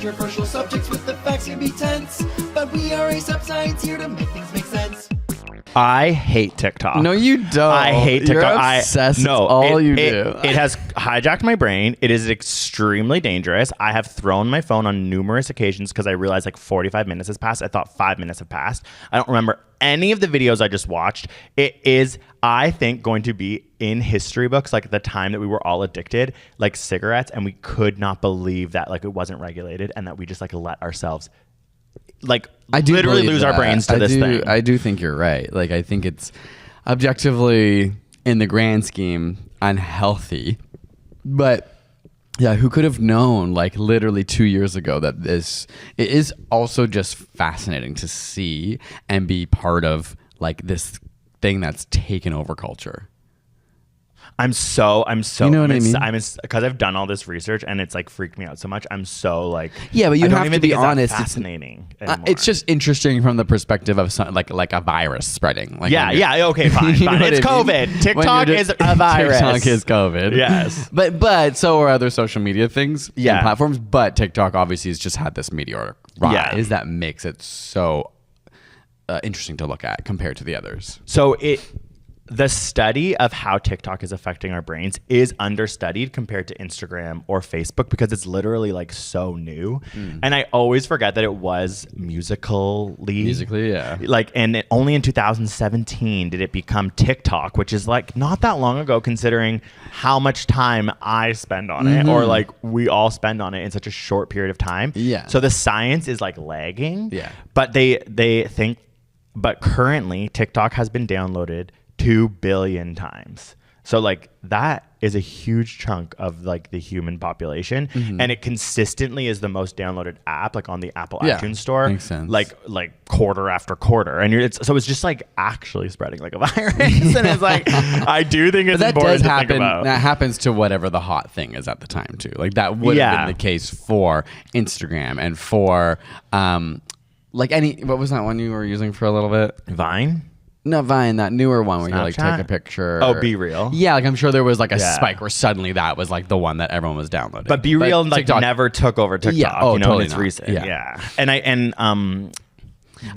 controversial subjects with the facts can be tense, but we are a science here to make things make sense. I hate TikTok. No, you don't. I hate TikTok. You're obsessed. It's all you do. It has hijacked my brain. It is extremely dangerous. I have thrown my phone on numerous occasions because I realized like 45 minutes has passed. I thought 5 minutes have passed. I don't remember any of the videos I just watched. It is, I think, going to be in history books, like the time that we were all addicted, like cigarettes, and we could not believe that like it wasn't regulated and that we just like let ourselves like literally lose our brains to this thing. I do think you're right. Like, I think it's objectively, in the grand scheme, unhealthy. But yeah, who could have known, like, literally 2 years ago that it is also just fascinating to see and be part of, like, this thing that's taken over culture. I'm so, you know what I mean? Because I've done all this research and it's like freaked me out so much. I'm so like, yeah, but you have to be honest. Fascinating. It's just interesting from the perspective of like a virus spreading. Like okay, fine. It's COVID. TikTok is a virus. TikTok is COVID. Yes, but so are other social media things, and platforms. But TikTok obviously has just had this meteoric rise that makes it so interesting to look at compared to the others. So the study of how TikTok is affecting our brains is understudied compared to Instagram or Facebook because it's literally like so new. And I always forget that it was musically, yeah. Like, and only in 2017 did it become TikTok, which is like not that long ago considering how much time I spend on it or like we all spend on it in such a short period of time. Yeah. So the science is like lagging. Yeah. But they think, but currently TikTok has been downloaded 2 billion times. So like that is a huge chunk of like the human population, and it consistently is the most downloaded app like on the Apple iTunes store. Makes sense. Like quarter after quarter, and it's just like actually spreading like a virus. And it's like I do think it's important to think about. That happens to whatever the hot thing is at the time too. Like that would have been the case for Instagram and for like what was that one you were using for a little bit? Vine. Not Vine, that newer one where you like take a picture. Oh, Be Real. Yeah, like I'm sure there was like a spike where suddenly that was like the one that everyone was downloading. But Be Real like TikTok never took over TikTok. Yeah, totally it's not. recent. Yeah. And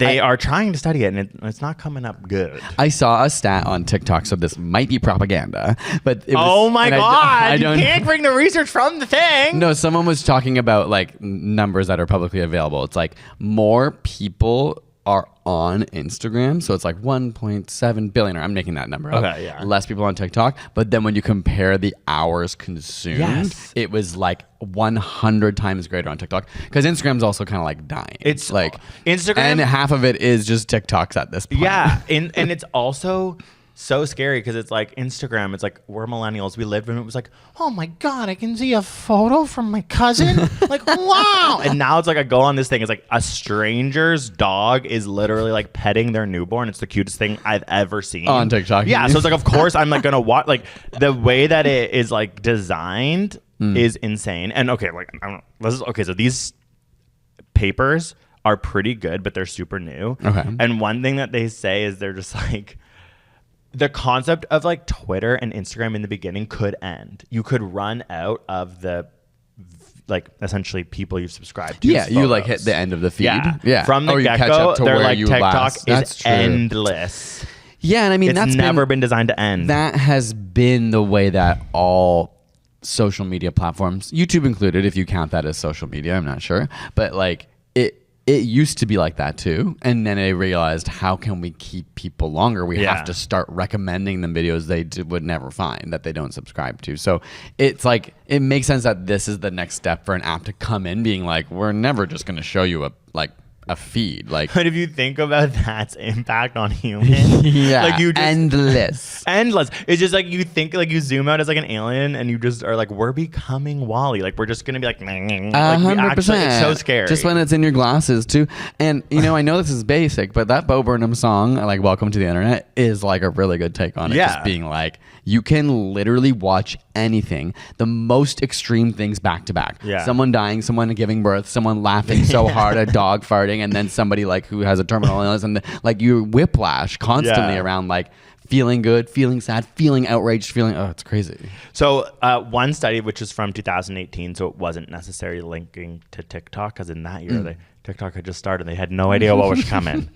they are trying to study it, and it's not coming up good. I saw a stat on TikTok, so this might be propaganda, but it was, oh my god! I don't, you can't bring the research from the thing. No, someone was talking about like numbers that are publicly available. It's like more people are on Instagram, so it's like 1.7 billion, or I'm making that number up. Okay, yeah. Less people on TikTok, but then when you compare the hours consumed, it was like 100 times greater on TikTok, because Instagram's also kind of like dying. It's like Instagram, and half of it is just TikToks at this point. Yeah, and it's also so scary because it's like Instagram, it's like we're millennials, we lived when it was like, oh my god, I can see a photo from my cousin. Like, wow. And now it's like I go on this thing, it's like a stranger's dog is literally like petting their newborn. It's the cutest thing I've ever seen on TikTok. Yeah, so it's like of course I'm like gonna watch, like the way that it is like designed is insane. And okay, like so these papers are pretty good, but they're super new. Okay. And one thing that they say is they're just like, the concept of like Twitter and Instagram in the beginning could end. You could run out of the like essentially people you've subscribed to. Yeah, you like hit the end of the feed. Yeah. From the get-go, they're like TikTok is endless. Yeah, and I mean it's never been designed to end. That has been the way that all social media platforms, YouTube included, if you count that as social media, I'm not sure, but like it used to be like that too, and then I realized, how can we keep people longer? We have to start recommending them videos they would never find, that they don't subscribe to. So it's like, it makes sense that this is the next step for an app to come in, being like, we're never just going to show you a feed. Like, but if you think about that's impact on humans, like you just, endless. It's just like you think, like you zoom out as like an alien, and you just are like, we're becoming Wall-E. Like we're just gonna be like 100%. It's so scary. Just when it's in your glasses too. And you know, I know this is basic, but that Bo Burnham song, like "Welcome to the Internet," is like a really good take on it. Yeah. Just being like, you can literally watch anything, the most extreme things back to back. Yeah. Someone dying, someone giving birth, someone laughing so hard, a dog farting, and then somebody like who has a terminal illness, and like you whiplash constantly around like feeling good, feeling sad, feeling outraged, it's crazy. So one study, which is from 2018, so it wasn't necessarily linking to TikTok, because in that year, TikTok had just started. They had no idea what was coming.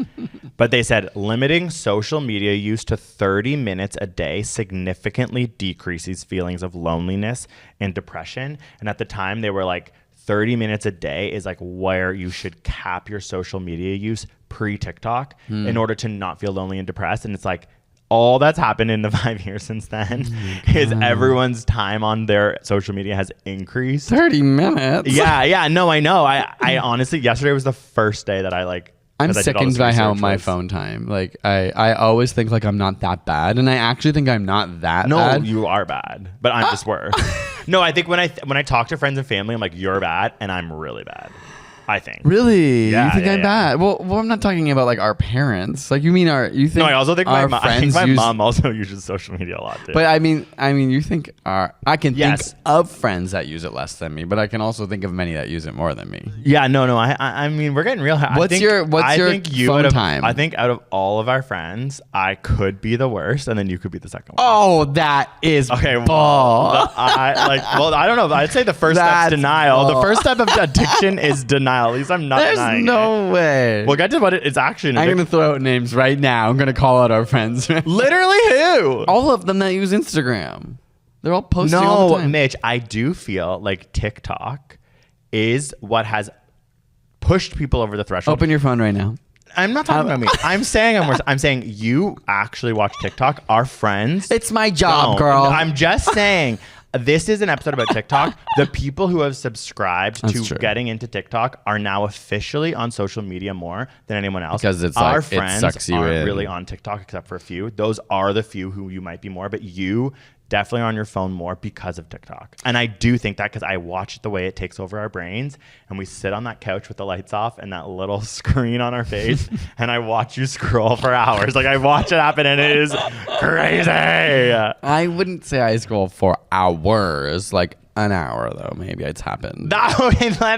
But they said limiting social media use to 30 minutes a day significantly decreases feelings of loneliness and depression. And at the time, they were like, 30 minutes a day is like where you should cap your social media use pre-TikTok in order to not feel lonely and depressed. And it's like, all that's happened in the 5 years since then is everyone's time on their social media has increased. 30 minutes? Yeah. No, I know. I honestly, yesterday was the first day that I'm sickened by how my phone time. Like I always think like I'm not that bad, and I actually think I'm not that bad. No, you are bad, but I'm just worse. No, I think when I talk to friends and family, I'm like, you're bad, and I'm really bad. I think. Really? Yeah, you think I'm yeah. bad? Well, I'm not talking about like our parents. Like you mean you think? No, I also think our my friends mom also uses social media a lot too. But I mean, you think I can Yes. think of friends that use it less than me, but I can also think of many that use it more than me. Yeah, no. I mean, we're getting real. What's your phone time? I think out of all of our friends, I could be the worst, and then you could be the second one. Oh, that is Okay, ball. I don't know. I'd say the first step's That's denial. bull. The first step of addiction is denial. At least I'm not There's denying no it. way. Well, get to what it's actually. I'm gonna throw out names right now. I'm gonna call out our friends. Literally who? All of them that use Instagram. They're all posting all the No, time. Mitch. I do feel like TikTok is what has pushed people over the threshold. Open your phone right now. I'm not talking about me. I'm saying you actually watch TikTok. Our friends. It's my job, don't. girl. I'm just saying. This is an episode about TikTok. The people who have subscribed That's to true. getting into TikTok are now officially on social media more than anyone else. Because it's our like, it friends sucks you aren't in. really on TikTok except for a few. Those are the few who you might be more, but you definitely are on your phone more because of TikTok. And I do think that because I watch the way it takes over our brains, and we sit on that couch with the lights off and that little screen on our face, and I watch you scroll for hours. Like I watch it happen, and it is crazy. I wouldn't say I scroll for hours, like an hour though. Maybe it's happened. That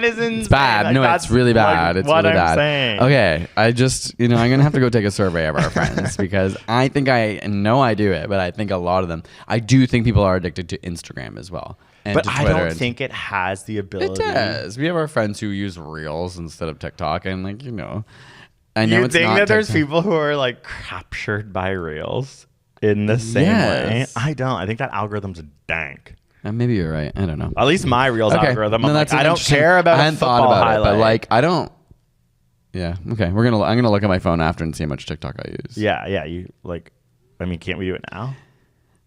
is insane. It's bad. Like, no, that's it's really bad. like It's what really I'm bad. saying. Okay, I just, I'm gonna have to go take a survey of our friends because I think I know I do it, but I think a lot of them. I do think people are addicted to Instagram as well. And But to I Twitter don't and- think it has the ability. it does. We have our friends who use Reels instead of TikTok, and I know You it's think not that there's TikTok. people who are like captured by Reels in the same Yes. way? I don't. I think that algorithm's dank. Maybe you're right. I don't know. At least my Reels algorithm. No, I'm like, that's an I don't interesting- care about I a hadn't football thought about highlight. it, but like I don't. Yeah. Okay. I'm gonna look at my phone after and see how much TikTok I use. yeah. You like. I mean, can't we do it now?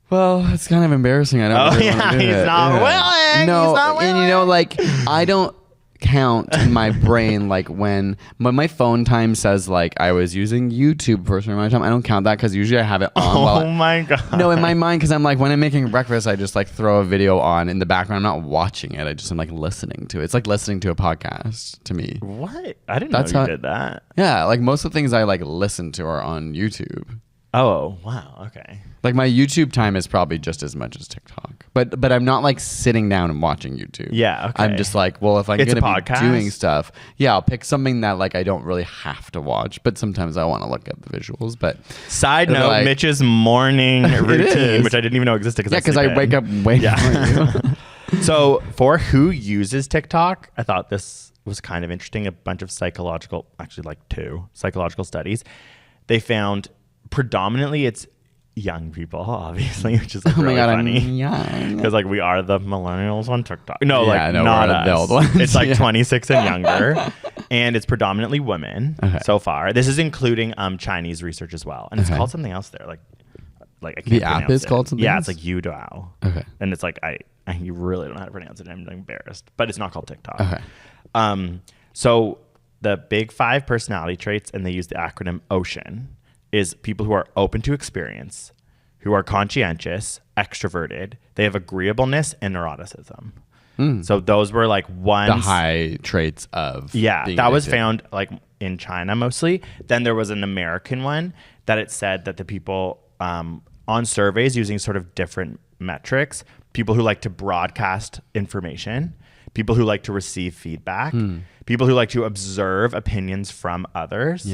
Well, it's kind of embarrassing. I don't. Oh, really yeah, wanna do he's it. not willing. No, He's not and like I don't count in my brain like when my phone time says like I was using YouTube for a certain amount of time. I don't count that because usually I have it on. Oh my god. No, in my mind, because I'm like, when I'm making breakfast, I just like throw a video on in the background. I'm not watching it. I just am like listening to it. It's like listening to a podcast to me. What? I didn't That's know you how- did that. Yeah, like most of the things I like listen to are on YouTube. Oh wow. Okay. Like my YouTube time is probably just as much as TikTok, but I'm not like sitting down and watching YouTube. Yeah, okay. I'm just like, well, if I'm It's a gonna be podcast? doing stuff, yeah, I'll pick something that like I don't really have to watch, but sometimes I want to look at the visuals. But Side They're note: like- Mitch's morning routine, is. which I didn't even know existed. yeah, because I wake up way Yeah. before you. So for who uses TikTok, I thought this was kind of interesting. A bunch of two psychological studies. They found predominantly it's young people, obviously, which is like Oh my really god, funny. I'm young. Because like we are the millennials on TikTok. No, Yeah, like no, not we're the us. old ones. It's like Yeah. 26 and younger, and it's predominantly women Okay. so far. This is including Chinese research as well, and it's Okay. called something else there. Like I can't The app pronounce is it. called something Yeah, else? it's like Udao. Okay. And it's like I really don't know how to pronounce it. I'm embarrassed, but it's not called TikTok. Okay. So the big 5 personality traits, and they use the acronym OCEAN, is people who are open to experience, who are conscientious, extroverted. They have agreeableness and neuroticism. So those were like ones. The high traits of Yeah, being that was addicted. found like in China mostly. Then there was an American one that it said that the people on surveys using sort of different metrics, people who like to broadcast information, people who like to receive feedback, people who like to observe opinions from others,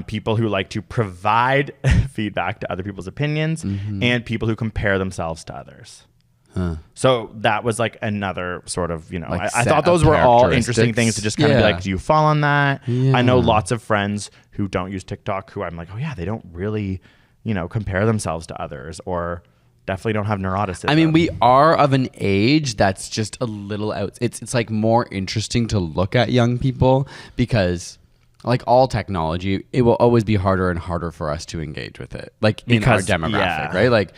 people who like to provide feedback to other people's opinions, and people who compare themselves to others. So that was like another sort of, Like I set thought those of were all interesting characteristics. things to just kind of be like, do you fall on that? I know Yeah. lots of friends who don't use TikTok who I'm like, oh yeah, they don't really, compare themselves to others, or definitely don't have neuroticism. I mean, we are of an age that's just a little out. It's like more interesting to look at young people because, like all technology, it will always be harder and harder for us to engage with it. Like Because- in our demographic, yeah. right? Like,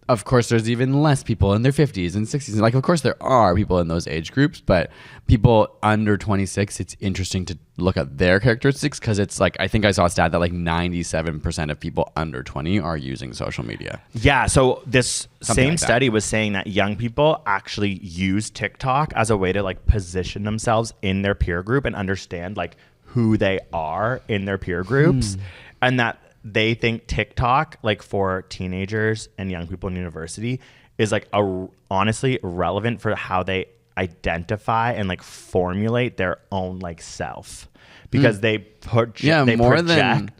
of course, there's even less people in their 50s and 60s. Like, of course, there are people in those age groups, but people under 26, it's interesting to look at their characteristics because it's like, I think I saw a stat that like 97% of people under 20 are using social media. Yeah, so this Something same like that. study was saying that young people actually use TikTok as a way to like position themselves in their peer group and understand like who they are in their peer groups, and that they think TikTok, like for teenagers and young people in university, is like honestly relevant for how they identify and like formulate their own like self, because they they more project. than.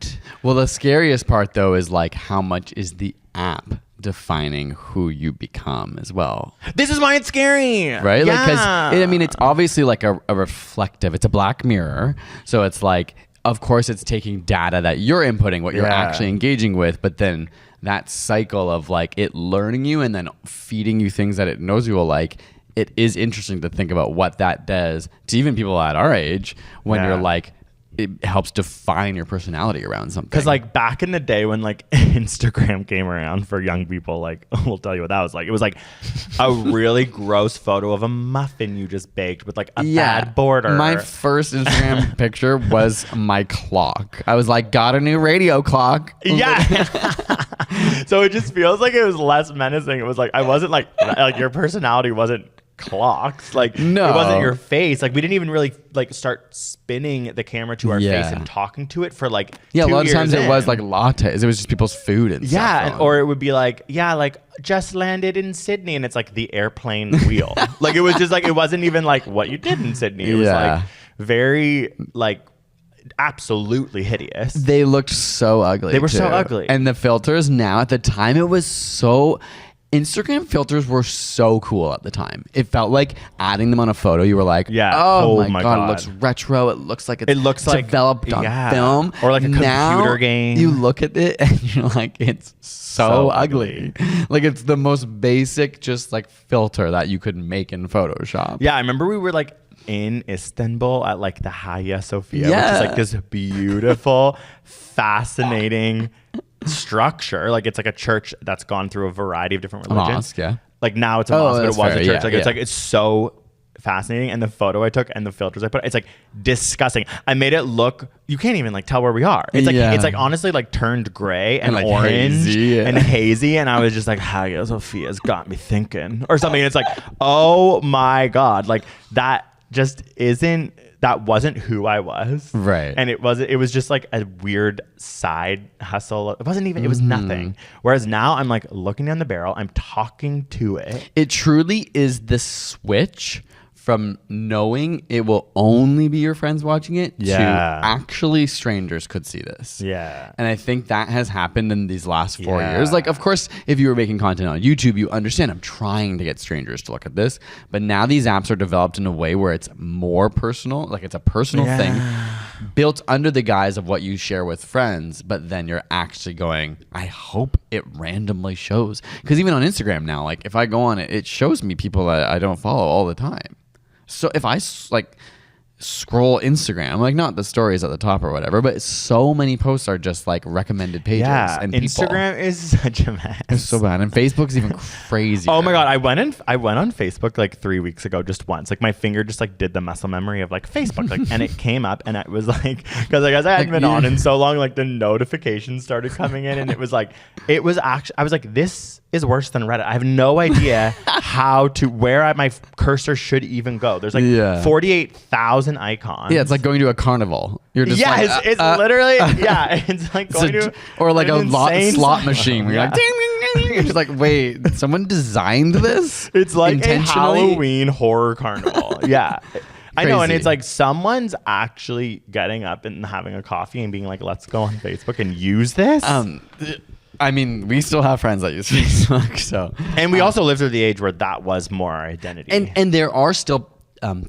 Well, the scariest part though is like how much is the app defining who you become as well, This is why it's scary, right? Yeah. Like, because I mean, it's obviously like a reflective. It's a black mirror, so it's like, of course, it's taking data that you're inputting, what you're actually engaging with, but then that cycle of like it learning you and then feeding you things that it knows you will like. It is interesting to think about what that does to even people at our age when you're like, it helps define your personality around something. Because like back in the day when like Instagram came around for young people, like we'll tell you what that was like. It was like a really gross photo of a muffin you just baked with like a bad border. My first Instagram picture was my clock. I was like, got a new radio clock. Yeah. So it just feels like it was less menacing. It was like I wasn't like your personality wasn't clocks, like No. it wasn't your face. Like we didn't even really like start spinning the camera to our face and talking to it for like 2 a lot of years times it was in. like lattes. It was just people's food and Yeah, stuff. or it would be like, like just landed in Sydney, and it's like the airplane wheel. Like it was just like, it wasn't even like what you did in Sydney. It was like very like absolutely hideous. They looked so ugly. They were so too. ugly. And the filters now, at the time, it was so. Instagram filters were so cool at the time. It felt like adding them on a photo. You were like, oh my God, it looks retro. It looks like it's developed on film. Or like a now, computer game. You look at it and you're like, it's so ugly. Like it's the most basic just like filter that you could make in Photoshop. Yeah, I remember we were like in Istanbul at like the Hagia Sophia, which is like this beautiful, fascinating structure. Like it's like a church that's gone through a variety of different religions. Mosque, yeah. Like now it's a mosque, but it that's was fair. a church. Yeah, Like it's like it's so fascinating. And the photo I took and the filters I put, it's like disgusting. I made it look, you can't even like tell where we are. It's like it's like honestly like turned gray and like orange hazy, and hazy. And I was just like, Hagia Sophia's got me thinking or something. And it's like, oh my God, like that just isn't. That wasn't who I was. Right. And it was just like a weird side hustle. It wasn't even, it was nothing. Whereas now I'm like looking down the barrel, I'm talking to it. It truly is the switch from knowing it will only be your friends watching it to actually strangers could see this. Yeah. And I think that has happened in these last 4 years. Like, of course, if you were making content on YouTube, you understand I'm trying to get strangers to look at this. But now these apps are developed in a way where it's more personal. Like it's a personal thing built under the guise of what you share with friends. But then you're actually going, I hope it randomly shows. Because even on Instagram now, like if I go on it, it shows me people that I don't follow all the time. So if I like scroll Instagram, like not the stories at the top or whatever, but so many posts are just like recommended pages. Yeah, And people. Instagram is such a mess. It's so bad, and Facebook's even crazy. Oh my God, I went on Facebook like 3 weeks ago just once. Like my finger just like did the muscle memory of like Facebook, like, and it came up, and it was like, because I guess I hadn't been on in so long, like the notifications started coming in, and it was actually, I was like, this is worse than Reddit. I have no idea where my cursor should even go. There's like 48,000 icons. Yeah, it's like going to a carnival. You're just it's literally it's like going to or like an a insane slot slot machine where you're like, ding, ding, ding, You're just like, wait, someone designed this? It's like a intentionally? Halloween horror carnival. Yeah. I know, and Crazy. it's like someone's actually getting up and having a coffee and being like, let's go on Facebook and use this. I mean, we still have friends that use Facebook, so. And we also lived through the age where that was more our identity. And there are still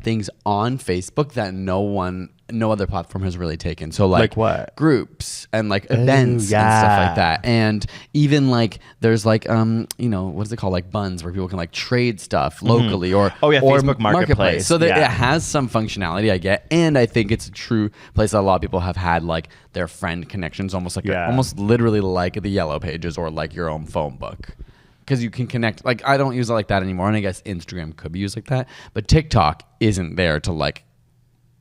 things on Facebook that no other platform has really taken. So Like what? Groups and like events and stuff like that. And even like there's like what is it called, like buns where people can like trade stuff locally or Facebook Marketplace. So that Yeah. it has some functionality, I get, and I think it's a true place that a lot of people have had like their friend connections, almost like almost literally like the Yellow Pages or like your own phone book. Because you can connect, like I don't use it like that anymore, and I guess Instagram could be used like that, but TikTok isn't there to like.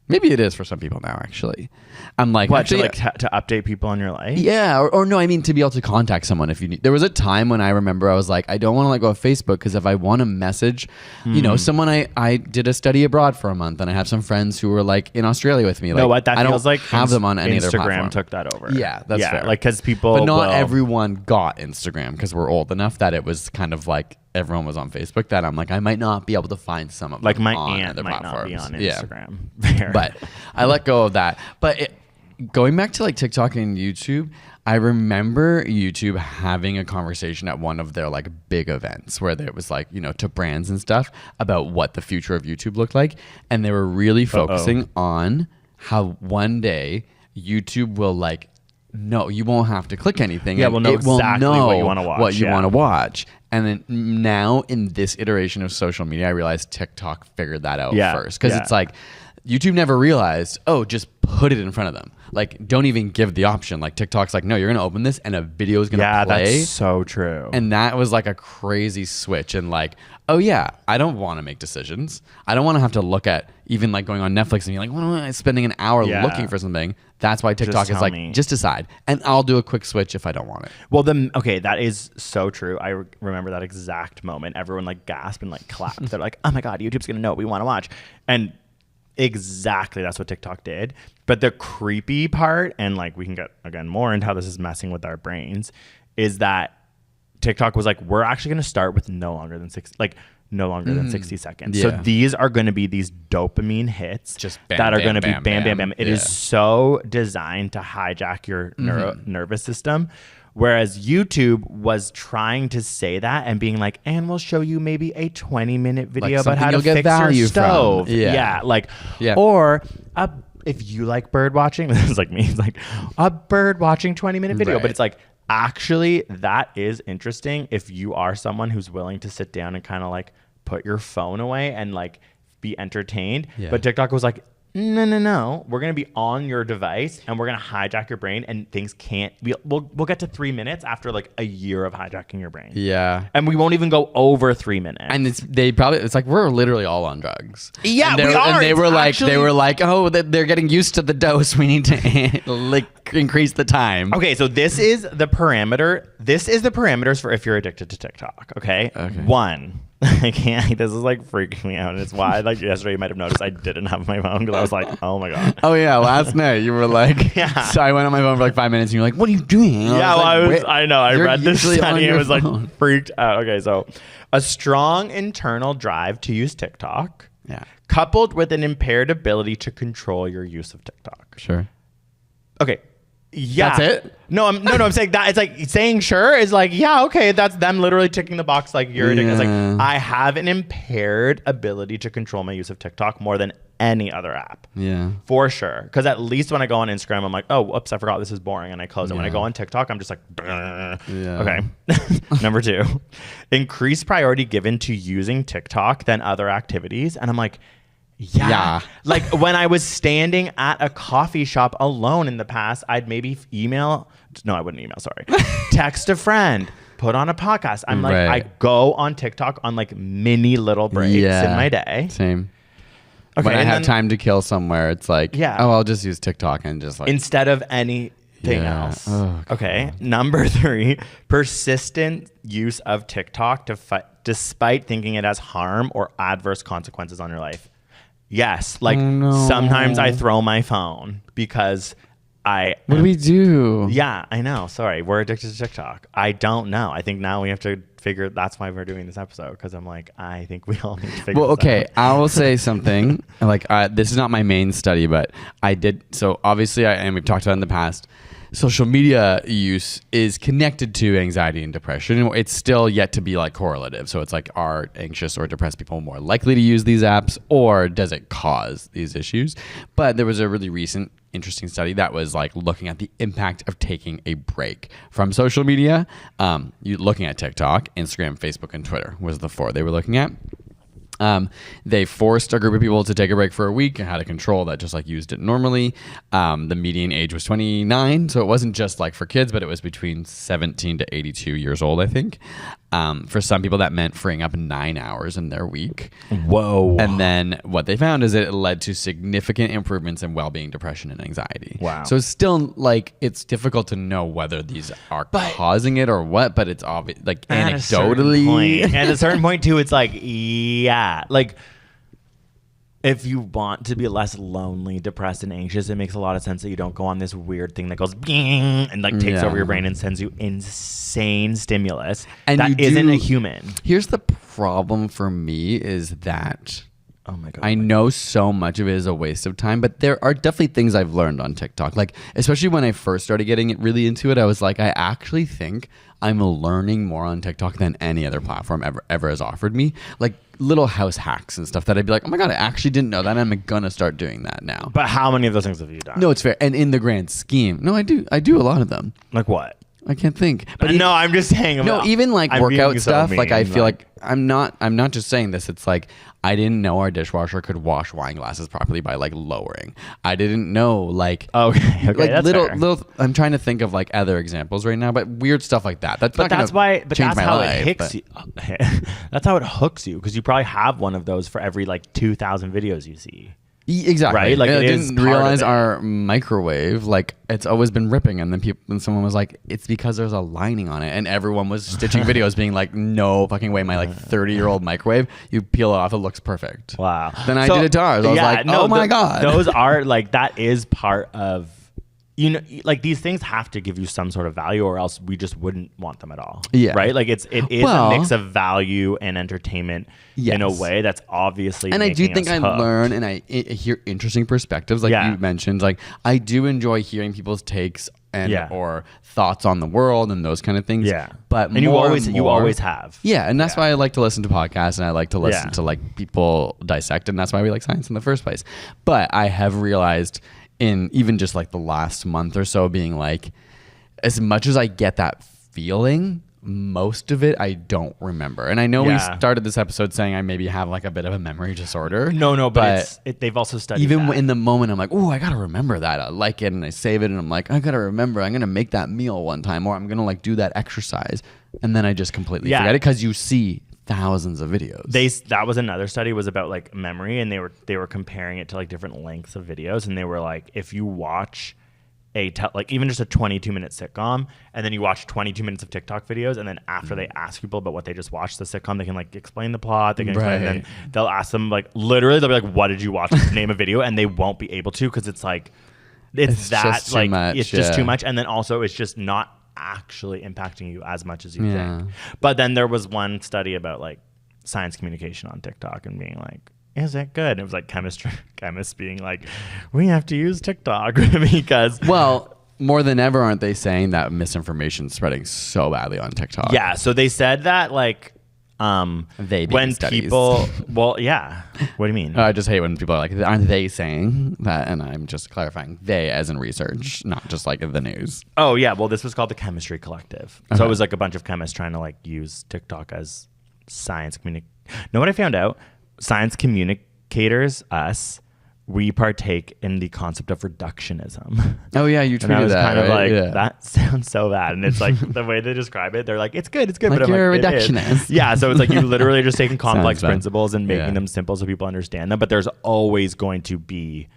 Maybe it is for some people now. Actually, I'm like, what, actually, to update people in your life? yeah, or no, I mean to be able to contact someone if you need. There was a time when I remember I was like, I don't want to let go of Facebook because if I want to message, someone I did a study abroad for a month, and I have some friends who were like in Australia with me. Like, No, what that I feels don't like have them on any other Instagram platform. took that over. Yeah, that's fair. Like because people, But not will- everyone got Instagram because we're old enough that it was kind of like everyone was on Facebook. That I'm like, I might not be able to find some of like them my on aunt other might platforms. not be on Yeah. Instagram. Fair. But I let go of that. But going back to like TikTok and YouTube, I remember YouTube having a conversation at one of their like big events where there was like, to brands and stuff about what the future of YouTube looked like. And they were really focusing on how one day YouTube will like, no, you won't have to click anything. Yeah, and we'll know it will exactly know what you wanna watch, What you yeah. want to watch. And then now in this iteration of social media, I realized TikTok figured that out first. Because it's like, YouTube never realized, just put it in front of them. Like, don't even give the option. Like, TikTok's like, no, you're going to open this and a video is going to play. That's so true. And that was like a crazy switch. And like, oh yeah, I don't want to make decisions. I don't want to have to look at even like going on Netflix and being like, what am I spending an hour looking for something? That's why TikTok is tell like, me. just decide. And I'll do a quick switch if I don't want it. Well, that is so true. I remember that exact moment. Everyone like gasped and like clapped. They're like, oh my God, YouTube's going to know what we want to watch. And exactly that's what TikTok did. But the creepy part, and like we can get again more into how this is messing with our brains, is that TikTok was like, we're actually going to start with no longer than 60 seconds. So Yeah. these are going to be these dopamine hits Just bam, that are bam, going to be bam, bam, bam, bam. bam. It is Yeah. so designed to hijack your nervous system. Whereas YouTube was trying to say that and being like, and we'll show you maybe a 20-minute video about something how to you'll get fix your value from. stove. Yeah. Or if you like bird watching, this is like me, it's like a bird watching 20-minute video. Right. But it's like, actually, that is interesting if you are someone who's willing to sit down and kind of like put your phone away and like be entertained. Yeah. But TikTok was like, no, we're going to be on your device and we're going to hijack your brain and things we'll get to 3 minutes after like a year of hijacking your brain. Yeah. And we won't even go over 3 minutes. And it's like we're literally all on drugs. Yeah, and we are. And they It's were actually- like, oh, they're getting used to the dose. We need to like increase the time. Okay, so this is the parameter. This is the parameters for if you're addicted to TikTok. Okay. One, I can't. This is like freaking me out, and it's why like yesterday you might have noticed I didn't have my phone because I was like, oh my God. Oh yeah, last night you were like, Yeah. So I went on my phone for like 5 minutes, and you're like, what are you doing? And I know. I You're read this usually on study and your was like phone. freaked out. Okay, so a strong internal drive to use TikTok, Yeah. coupled with an impaired ability to control your use of TikTok. Sure. Okay. Yeah. That's it? No, I'm saying that it's like saying sure is like, yeah, okay, that's them literally ticking the box like you're addicted. It's Yeah. like I have an impaired ability to control my use of TikTok more than any other app. Yeah. For sure. Because at least when I go on Instagram, I'm like, oh, whoops, I forgot this is boring. And I close it. When I Yeah. go on TikTok, I'm just like, "Brr." Yeah. Okay. Number 2, increased priority given to using TikTok than other activities. And I'm like, yeah. Like when I was standing at a coffee shop alone in the past, I'd maybe I wouldn't email, sorry. Text a friend, put on a podcast. I'm like, Right. I go on TikTok on like mini little breaks in my day. Same. Okay, When I and have then- time to kill somewhere, it's like, Yeah. oh, I'll just use TikTok and just like, instead of anything Yeah. else. Oh, okay. Number 3, persistent use of TikTok despite thinking it has harm or adverse consequences on your life. Yes. Like Oh, no. sometimes I throw my phone because What do we do? Yeah, I know. Sorry. We're addicted to TikTok. I don't know. I think now we have to figure, that's why we're doing this episode. Because I'm like, I think we all need to figure this out. I will say something. Like, this is not my main study, but I did. So obviously, and we've talked about it in the past, social media use is connected to anxiety and depression. It's still yet to be like correlative. So it's like, are anxious or depressed people more likely to use these apps, or does it cause these issues? But there was a really recent interesting study that was like looking at the impact of taking a break from social media. You looking at TikTok, Instagram, Facebook, and Twitter was the 4 they were looking at. They forced a group of people to take a break for a week and had a control that just like used it normally. The median age was 29. So it wasn't just like for kids, but it was between 17 to 82 years old, I think. For some people that meant freeing up 9 hours in their week. Whoa. And then what they found is it led to significant improvements in well-being, depression, and anxiety. Wow. So it's still like, it's difficult to know whether these are causing it or what, but it's obvious, like anecdotally. At a certain point too, it's like, yeah, like if you want to be less lonely, depressed, and anxious, it makes a lot of sense that you don't go on this weird thing that goes bing and like takes over your brain and sends you insane stimulus and that isn't a human. Here's the problem for me is that oh my God, I know so much of it is a waste of time, but there are definitely things I've learned on TikTok. Like, especially when I first started getting it really into it, I was like, I actually think I'm learning more on TikTok than any other platform ever has offered me. Like little house hacks and stuff that I'd be like, oh my God, I actually didn't know that. I'm gonna start doing that now. But how many of those things have you done? No, it's fair. And in the grand scheme, no, I do a lot of them. Like what? I can't think. But no, I'm just saying. No, even like workout stuff. Like I feel like I'm not just saying this. It's like I didn't know our dishwasher could wash wine glasses properly by like lowering. I didn't know like okay, like that's little. I'm trying to think of like other examples right now, but weird stuff like that. That's that's how it hooks you. That's how it hooks you because you probably have one of those for every like 2,000 videos you see. Exactly. Right? Like I it didn't realize our microwave, like it's always been ripping, and then someone was like, it's because there's a lining on it, and everyone was stitching videos being like, no fucking way, my like 30-year-old microwave, you peel it off, it looks perfect. Wow. Then I did it to ours. I was like, oh my God. Those are like, that is part of, you know, like these things have to give you some sort of value or else we just wouldn't want them at all. Yeah. Right? Like it is a mix of value and entertainment in a way that's obviously and I do think I hooked. learn and I hear interesting perspectives like you mentioned. Like I do enjoy hearing people's takes and or thoughts on the world and those kind of things. Yeah. But and you always have. Yeah. And that's why I like to listen to podcasts and I like to listen to like people dissect, and that's why we like science in the first place. But I have realized in even just like the last month or so being like, as much as I get that feeling, most of it I don't remember. And I know we started this episode saying I maybe have like a bit of a memory disorder. No, but they've also studied even that. In the moment I'm like, oh, I gotta remember that. I like it and I save it and I'm like, I gotta remember I'm gonna make that meal one time, or I'm gonna like do that exercise, and then I just completely forget it because you see thousands of videos. That was another study, was about like memory, and they were comparing it to like different lengths of videos, and they were like, if you watch like even just a 22-minute sitcom and then you watch 22 minutes of TikTok videos, and then after they ask people about what they just watched the sitcom, they can like explain the plot, they can explain, and then they'll ask them like literally they'll be like, what did you watch? Name a video, and they won't be able to because it's like it's that just like it's just too much, and then also it's just not actually impacting you as much as you think. But then there was one study about like science communication on TikTok and being like, is it good? And it was like chemists being like, we have to use TikTok because more than ever, aren't they saying that misinformation is spreading so badly on TikTok? Yeah, so they said that like when studies. People what do you mean? I just hate when people are like, aren't they saying that? And I'm just clarifying, they as in research, not just like the news. Oh yeah, well this was called the Chemistry Collective. So it was like a bunch of chemists trying to like use TikTok as science know what I found out? Science communicators, us, we partake in the concept of reductionism. Oh yeah, you tweeted and I was that. Kind of right? like that sounds so bad, and it's like the way they describe it. They're like, it's good, like but I'm you're like, a reductionist. Yeah, so it's like you literally just taking complex principles and making them simple so people understand them. But there's always going to be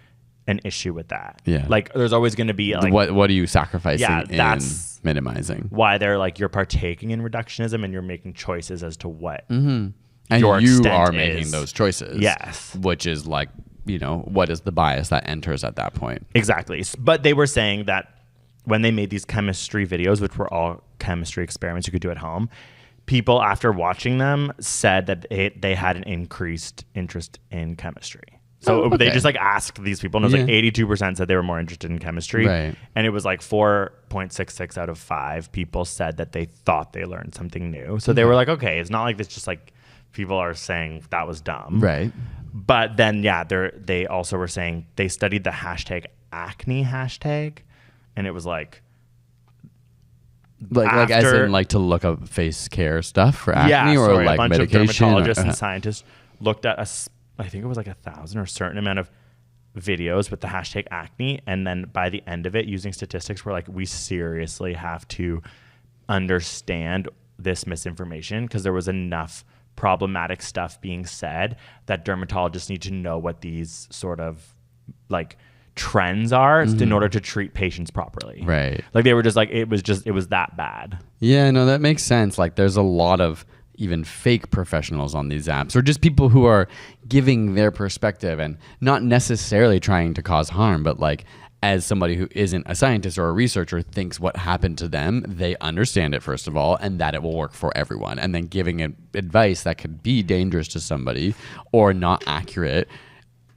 an issue with that. Yeah, like there's always going to be like, what are you sacrificing? Yeah, that's in minimizing. Why they're like, you're partaking in reductionism and you're making choices as to what. And you are making those choices. Yes. Which is like, what is the bias that enters at that point? Exactly. But they were saying that when they made these chemistry videos, which were all chemistry experiments you could do at home, people after watching them said that they had an increased interest in chemistry. So they just like asked these people, and it was like 82% said they were more interested in chemistry. Right. And it was like 4.66 out of 5 people said that they thought they learned something new. So they were like, okay, it's not like it's just like people are saying that was dumb. Right. But then, they also were saying they studied the hashtag acne hashtag, and it was like as in like to look up face care stuff for acne, or like a bunch medication. of dermatologists and scientists looked at I think it was like 1,000 or a certain amount of videos with the hashtag acne, and then by the end of it, using statistics, we're like, we seriously have to understand this misinformation, because there was enough problematic stuff being said that dermatologists need to know what these sort of like trends are in order to treat patients properly. Right. Like they were just like, it was that bad. Yeah, no, that makes sense. Like there's a lot of even fake professionals on these apps, or just people who are giving their perspective and not necessarily trying to cause harm, but like as somebody who isn't a scientist or a researcher thinks what happened to them, they understand it first of all, and that it will work for everyone, and then giving advice that could be dangerous to somebody or not accurate.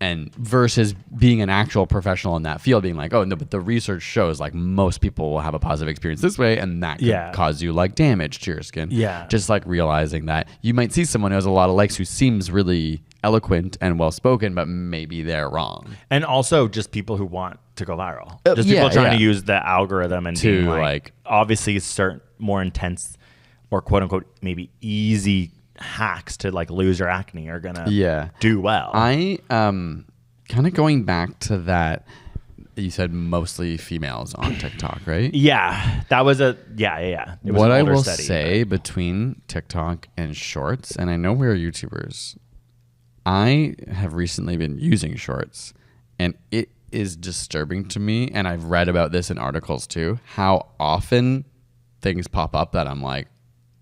And versus being an actual professional in that field, being like, oh no, but the research shows like most people will have a positive experience this way, and that could cause you like damage to your skin. Yeah. Just like realizing that you might see someone who has a lot of likes who seems really eloquent and well spoken, but maybe they're wrong. And also just people who want to go viral. Just people trying to use the algorithm and to being like obviously certain more intense or quote unquote maybe easy hacks to like lose your acne are gonna do well. I kind of going back to that, you said mostly females on TikTok, right? Yeah, that was It was what an I older will study, say between TikTok and Shorts, and I know we're YouTubers, I have recently been using Shorts, and it is disturbing to me, and I've read about this in articles too, how often things pop up that I'm like,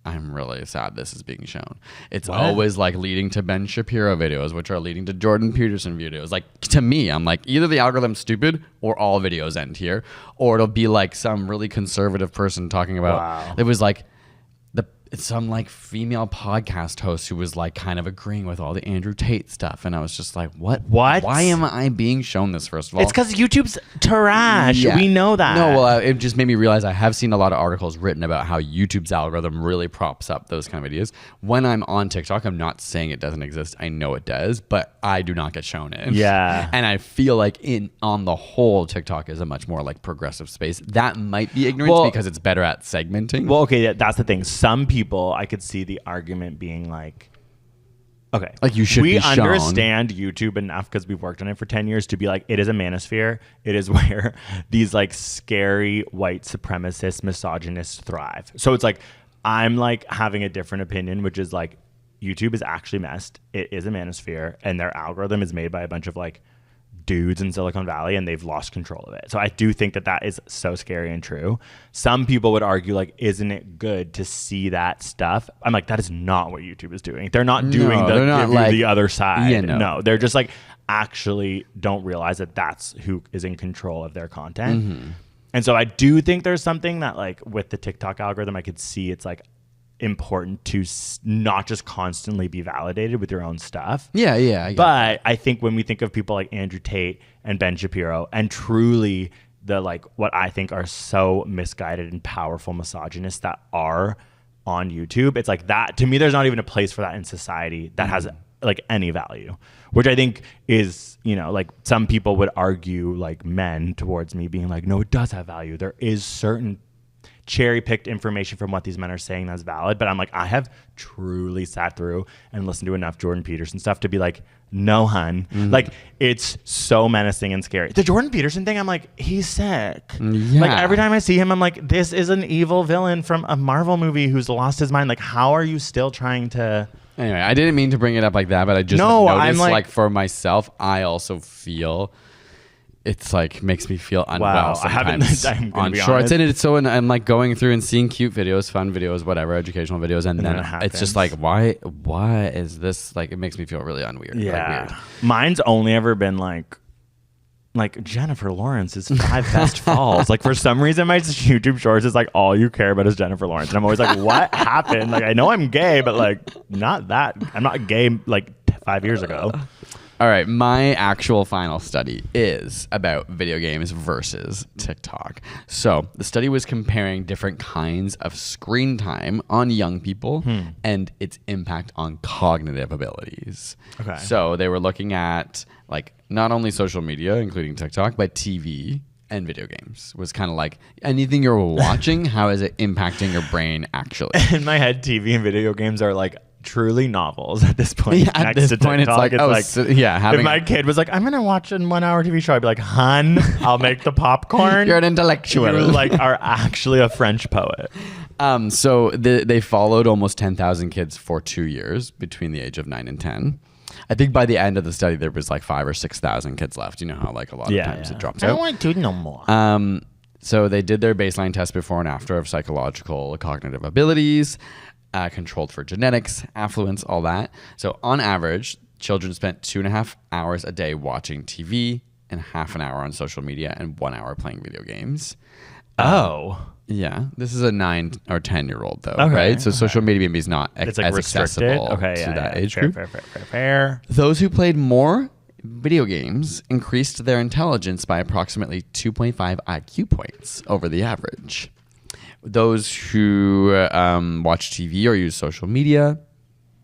I'm really sad this is being shown. It's always like leading to Ben Shapiro videos, which are leading to Jordan Peterson videos. Like to me, I'm like, either the algorithm's stupid or all videos end here, or it'll be like some really conservative person talking about, it was like some like female podcast host who was like kind of agreeing with all the Andrew Tate stuff. And I was just like, what? Why am I being shown this, first of all? It's because YouTube's trash. Yeah. We know that. No, well, it just made me realize I have seen a lot of articles written about how YouTube's algorithm really props up those kind of videos. When I'm on TikTok, I'm not saying it doesn't exist. I know it does, but I do not get shown it. Yeah. And I feel like on the whole, TikTok is a much more like progressive space. That might be ignorance because it's better at segmenting. Well, okay, that's the thing. Some people, I could see the argument being like, okay, like you should be shown. We understand YouTube enough because we've worked on it for 10 years to be like, it is a manosphere. It is where these like scary white supremacist misogynists thrive. So it's like, I'm like having a different opinion, which is like, YouTube is actually messed. It is a manosphere, and their algorithm is made by a bunch of like dudes in Silicon Valley, and they've lost control of it. So I do think that is so scary and true. Some people would argue like, isn't it good to see that stuff? I'm like, that is not what YouTube is doing. They're not doing the other side. Yeah, no, they're just like actually don't realize that that's who is in control of their content. Mm-hmm. And so I do think there's something that like with the TikTok algorithm, I could see it's like important to not just constantly be validated with your own stuff. Yeah. But I think when we think of people like Andrew Tate and Ben Shapiro, and truly the like what I think are so misguided and powerful misogynists that are on YouTube, it's like that to me, there's not even a place for that in society that has like any value, which I think is, like some people would argue, like men towards me being like, no, it does have value. There is certain cherry-picked information from what these men are saying that's valid, but I'm like, I have truly sat through and listened to enough Jordan Peterson stuff to be like, no, hun. Like, it's so menacing and scary. The Jordan Peterson thing, I'm like, he's sick. Yeah. Like, every time I see him, I'm like, this is an evil villain from a Marvel movie who's lost his mind. Like, how are you still trying to... Anyway, I didn't mean to bring it up like that, but I just noticed, like for myself, I also feel it's like makes me feel unwell Wow, I haven't- sometimes I'm gonna on be shorts. honest. And it's so, and I'm like going through and seeing cute videos, fun videos, whatever, educational videos. And then then it it's just happens. like, why is this like, it makes me feel really unweird. Like weird. Mine's only ever been like Jennifer Lawrence's 5 best falls. Like for some reason, my YouTube shorts is like all you care about is Jennifer Lawrence, and I'm always like, what happened? Like I know I'm gay, but like not that. I'm not gay like 5 years ago. All right, my actual final study is about video games versus TikTok. So the study was comparing different kinds of screen time on young people and its impact on cognitive abilities. Okay. So they were looking at like not only social media, including TikTok, but TV and video games. Was kind of like anything you're watching, how is it impacting your brain actually? In my head, TV and video games are like truly novels at this point. Yeah, at Next this to point, it's TikTok, like, if my kid was like, I'm gonna watch a 1 hour TV show, I'd be like, hun, I'll make the popcorn. You're an intellectual. You like are actually a French poet. So they followed almost 10,000 kids for 2 years between the age of 9 and 10. I think by the end of the study, there was like 5,000 or 6,000 kids left. You know how like a lot of times it drops I don't out. want to no more. So they did their baseline test before and after of psychological cognitive abilities, controlled for genetics, affluence, all that. So on average, children spent 2.5 hours a day watching TV and half an hour on social media and 1 hour playing video games. Yeah, this is a 9 or 10-year-old though, Okay, right? So social media maybe is not It's like as restricted. accessible Okay, to that age fair, group. fair. Those who played more video games increased their intelligence by approximately 2.5 IQ points over the average. Those who watch TV or use social media,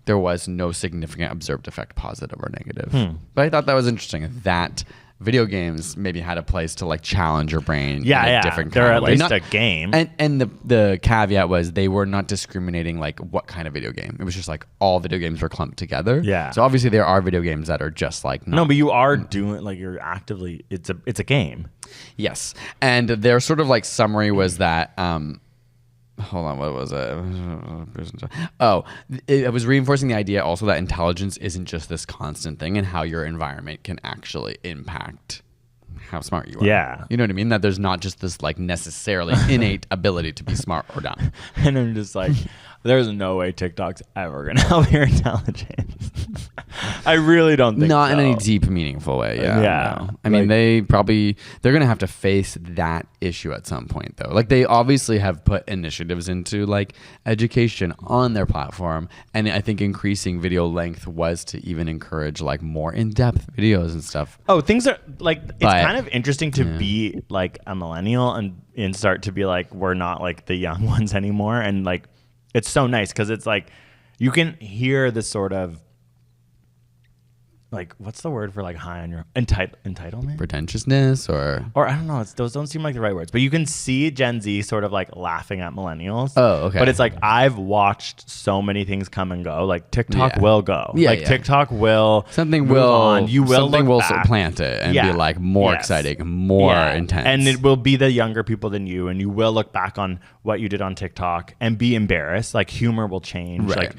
there was no significant observed effect, positive or negative. But I thought that was interesting that video games maybe had a place to like challenge your brain in a different They're kind at of way. least a game. And the caveat was they were not discriminating like what kind of video game. It was just like all video games were clumped together. Yeah. So obviously there are video games that are just like No, but you are doing like you're actively. It's a game. Yes. And their sort of like summary was that hold on, what was it? Oh, it was reinforcing the idea also that intelligence isn't just this constant thing and how your environment can actually impact how smart you are. Yeah. You know what I mean? That there's not just this like necessarily innate ability to be smart or dumb. And I'm just like, there's no way TikTok's ever gonna help your intelligence. I really don't think Not so. in any deep, meaningful way. Yeah. Yeah. No. I mean, Like- they're going to have to face that issue at some point, though. Like, they obviously have put initiatives into, like, education on their platform. And I think increasing video length was to even encourage, like, more in-depth videos and stuff. Oh, things are like it's But- kind of interesting to be like a millennial and start to be like we're not like the young ones anymore, and like it's so nice because it's like you can hear the sort of like what's the word for like high on your entitlement Pretentiousness or I don't know, those don't seem like the right words, but you can see Gen Z sort of like laughing at millennials. Oh, okay. But it's like I've watched so many things come and go. Like TikTok Yeah. will go. Yeah, like yeah. TikTok will something move will on. You will something look will back. supplant it and Yeah. be like more Yes. exciting, more Yeah. intense. And it will be the younger people than you, and you will look back on what you did on TikTok and be embarrassed. Like humor will change. Right. Like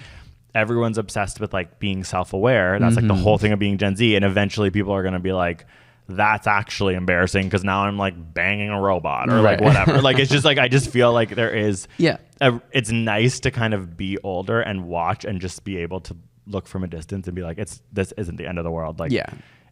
everyone's obsessed with like being self-aware. That's like the whole thing of being Gen Z. And eventually people are going to be like, that's actually embarrassing because now I'm like banging a robot or like Right. whatever. Like it's just like I just feel like there is it's nice to kind of be older and watch and just be able to look from a distance and be like this isn't the end of the world. Like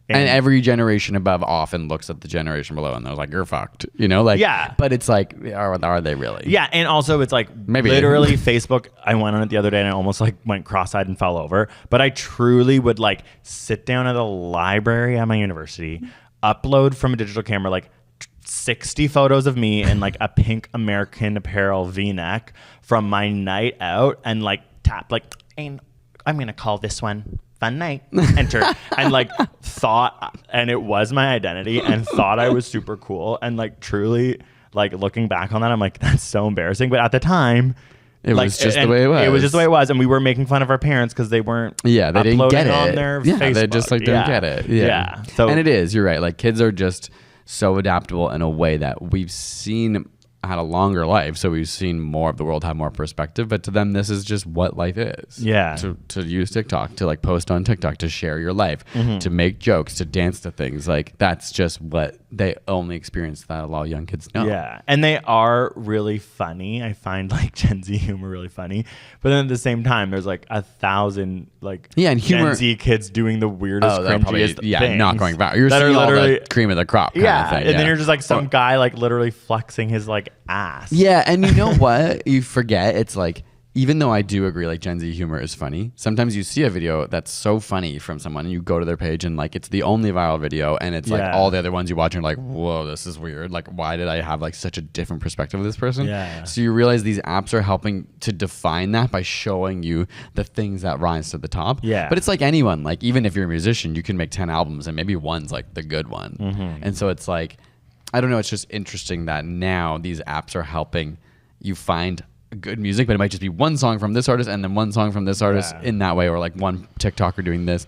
and every generation above often looks at the generation below and they're like, you're fucked. You know, like, Yeah. But it's like, are they really? Yeah, and also it's like Maybe. literally Facebook. I went on it the other day and I almost like went cross-eyed and fell over. But I truly would like sit down at a library at my university, upload from a digital camera like 60 photos of me in like a pink American Apparel V-neck from my night out and like tap like I'm gonna call this one Fun Night, enter, and like thought, and it was my identity, and thought I was super cool, and like truly, like looking back on that, I'm like, that's so embarrassing. But at the time, It like, was just the and way it was. It was just the way it was, and we were making fun of our parents because they weren't. Yeah, they didn't uploading get it. on their yeah, Facebook. they just like didn't get it. So and it is. You're right. Like kids are just so adaptable in a way that we've seen had a longer life, so we've seen more of the world, have more perspective, but to them this is just what life is. Yeah. To use TikTok, to like post on TikTok, to share your life, to make jokes, to dance to things, like that's just what they only experience that a lot of young kids know. Yeah, and they are really funny. I find like Gen Z humor really funny, but then at the same time there's like 1,000 like and humor, Gen Z kids doing the weirdest cringiest things not going viral. You're that seeing are all literally the cream of the crop kind of thing. And then you're just like some guy like literally flexing his like ass. Yeah, and you know what? You forget, it's like, even though I do agree like Gen Z humor is funny, sometimes you see a video that's so funny from someone and you go to their page and like it's the only viral video and it's like all the other ones you watch and you're like, whoa, this is weird. Like, why did I have like such a different perspective of this person? Yeah. So you realize these apps are helping to define that by showing you the things that rise to the top. Yeah. But it's like anyone, like even if you're a musician, you can make 10 albums and maybe one's like the good one. And so it's like, I don't know, it's just interesting that now these apps are helping you find good music, but it might just be one song from this artist and then one song from this artist in that way, or like one TikToker doing this.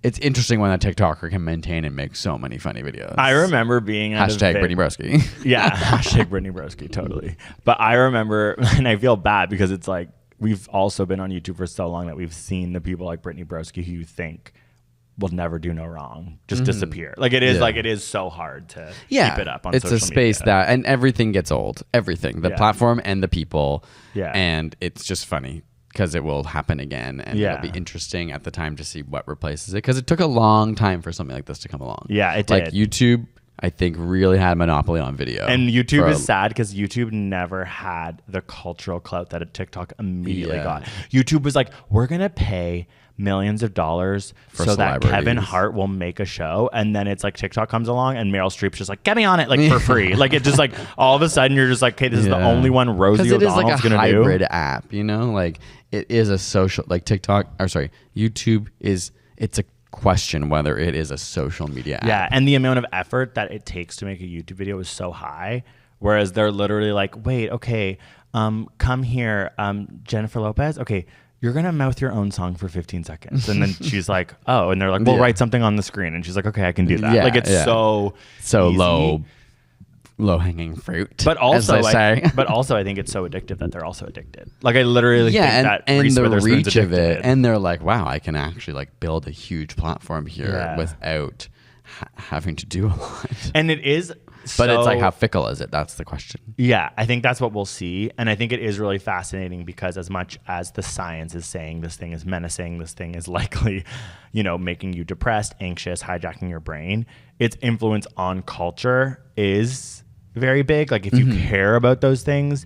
It's interesting when that TikToker can maintain and make so many funny videos. I remember being at hashtag Brittany Broski. Yeah, hashtag Brittany Broski, totally. But I remember, and I feel bad because it's like we've also been on YouTube for so long that we've seen the people like Brittany Broski who you think will never do no wrong just disappear. Like it is like it is so hard to keep it up on social media. It's a space that, and everything gets old. Everything, the platform and the people. Yeah. And it's just funny because it will happen again, and it'll be interesting at the time to see what replaces it, because it took a long time for something like this to come along. Yeah, it did. Like YouTube, I think, really had a monopoly on video. And YouTube is sad because YouTube never had the cultural clout that a TikTok immediately got. YouTube was like, we're going to pay millions of dollars so that Kevin Hart will make a show, and then it's like TikTok comes along and Meryl Streep's just like, get me on it, like for free. Like it just like all of a sudden you're just like, okay, this is the only one Rosie O'Donnell's like a gonna hybrid app, you know, like it is a social, like YouTube is, it's a question whether it is a social media app. Yeah, and the amount of effort that it takes to make a YouTube video is so high, whereas they're literally like, wait, okay, come here, Jennifer Lopez, okay, you're going to mouth your own song for 15 seconds. And then she's like, oh, and they're like, well, write something on the screen. And she's like, okay, I can do that. Like it's so easy. low hanging fruit. But also, but also I think it's so addictive that they're also addicted. Like I literally think that and Reese the Witherspoon's reach of it, addicted. and they're like, wow, I can actually like build a huge platform here without having to do a lot. And it is, but it's like, how fickle is it? That's the question. Yeah, I think that's what we'll see. And I think it is really fascinating because as much as the science is saying this thing is menacing, this thing is likely, you know, making you depressed, anxious, hijacking your brain, its influence on culture is very big. Like if you care about those things,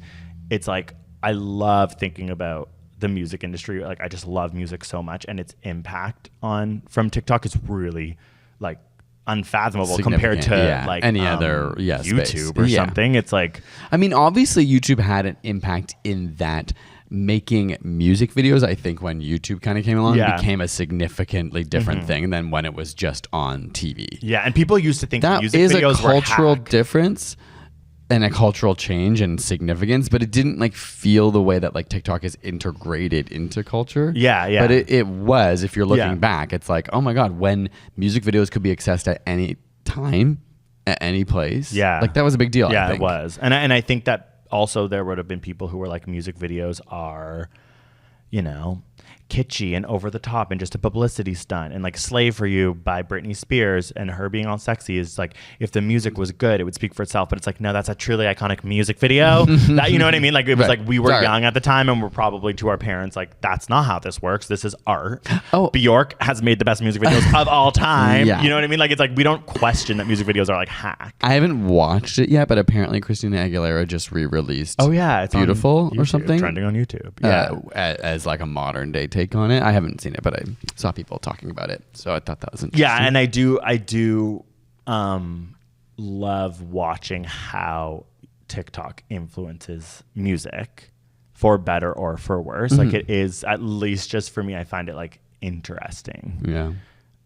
it's like, I love thinking about the music industry. Like I just love music so much, and its impact from TikTok is really like unfathomable compared to like any other YouTube or something. It's like, I mean, obviously YouTube had an impact in that making music videos, I think when YouTube kind of came along, became a significantly different thing than when it was just on TV. Yeah, and people used to think that music is videos a cultural were difference and a cultural change and significance, but it didn't like feel the way that like TikTok is integrated into culture. Yeah. But it was, if you're looking back, it's like, oh my God, when music videos could be accessed at any time, at any place. Yeah. Like that was a big deal. Yeah, it was. And I think that also there would have been people who were like, music videos are, you know, kitschy and over the top and just a publicity stunt, and like Slave for You by Britney Spears and her being all sexy is like, if the music was good, it would speak for itself. But it's like, no, that's a truly iconic music video. That, you know what I mean? Like it was like, we were young at the time and we're probably to our parents like, that's not how this works. This is art. Bjork has made the best music videos of all time. You know what I mean? Like it's like, we don't question that music videos are like hack. I haven't watched it yet, but apparently Christina Aguilera just re-released it's Beautiful or something, trending on YouTube. As like a modern day take on it. I haven't seen it, but I saw people talking about it, so I thought that was interesting. Yeah, and I do love watching how TikTok influences music for better or for worse. Like it is, at least just for me, I find it like interesting. Yeah.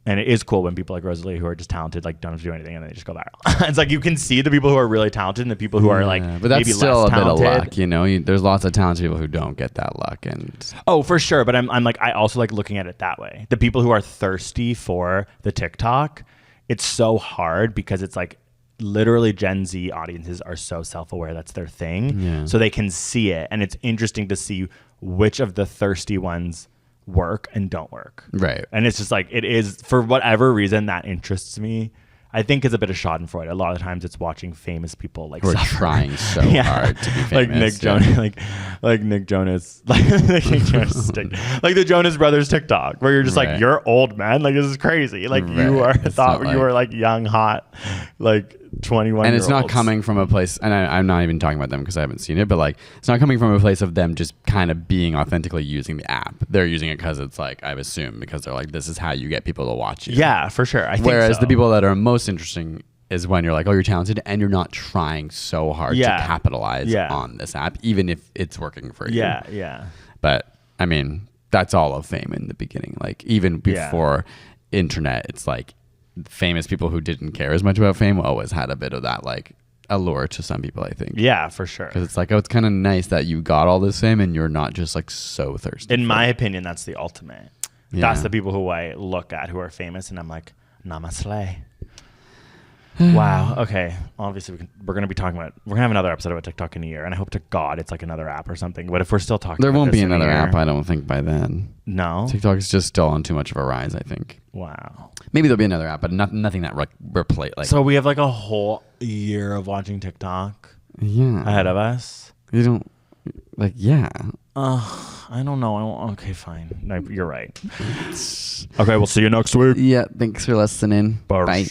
And it is cool when people like Rosalie, who are just talented, like don't have to do anything and they just go viral. It's like you can see the people who are really talented and the people who are like, but that's maybe still less a bit of talented. luck, you know. There's lots of talented people who don't get that luck, and for sure. But I'm like, I also like looking at it that way. The people who are thirsty for the TikTok, it's so hard because it's like literally Gen Z audiences are so self-aware. That's their thing. Yeah. So they can see it. And it's interesting to see which of the thirsty ones work and don't work. Right. And it's just like, it is, for whatever reason, that interests me. I think it's a bit of Schadenfreude. A lot of times it's watching famous people like Who are suffer. trying so hard to be famous. Like Nick Jonas, like Nick Jonas, like Nick Jonas, like the Jonas Brothers TikTok, where you're just Right. like, you're old, man. Like, this is crazy. Like Right. you are It's thought not you like- were like young, hot, like 21. And it's not coming from a place, and I'm not even talking about them because I haven't seen it, but like it's not coming from a place of them just kind of being authentically using the app. They're using it because it's like, I assume, because they're like, this is how you get people to watch you. Yeah, for sure. I think Whereas so. the people that are most interesting is when you're like, oh, you're talented and you're not trying so hard to capitalize on this app, even if it's working for you. Yeah, yeah. But I mean, that's all of fame in the beginning. Like even before internet, it's like famous people who didn't care as much about fame always had a bit of that like allure to some people, I think. Yeah, for sure. Because it's like, oh, it's kind of nice that you got all this fame and you're not just like so thirsty. In my opinion, that's the ultimate. Yeah. That's the people who I look at who are famous, and I'm like, namaste. Wow. Okay. Obviously, we're going to be talking about. We're going to have another episode about TikTok in a year, and I hope to God it's like another app or something. But if we're still talking, There about won't this be in a another year- app, I don't think, by then. No. TikTok is just still on too much of a rise, I think. Wow. Maybe there'll be another app, but nothing that replace like. So we have like a whole year of watching TikTok yeah, ahead of us. you don't like. Yeah, I don't know. Okay, fine. No, you're right. Okay, we'll see you next week. yeah. Thanks for listening. Bye. Bye.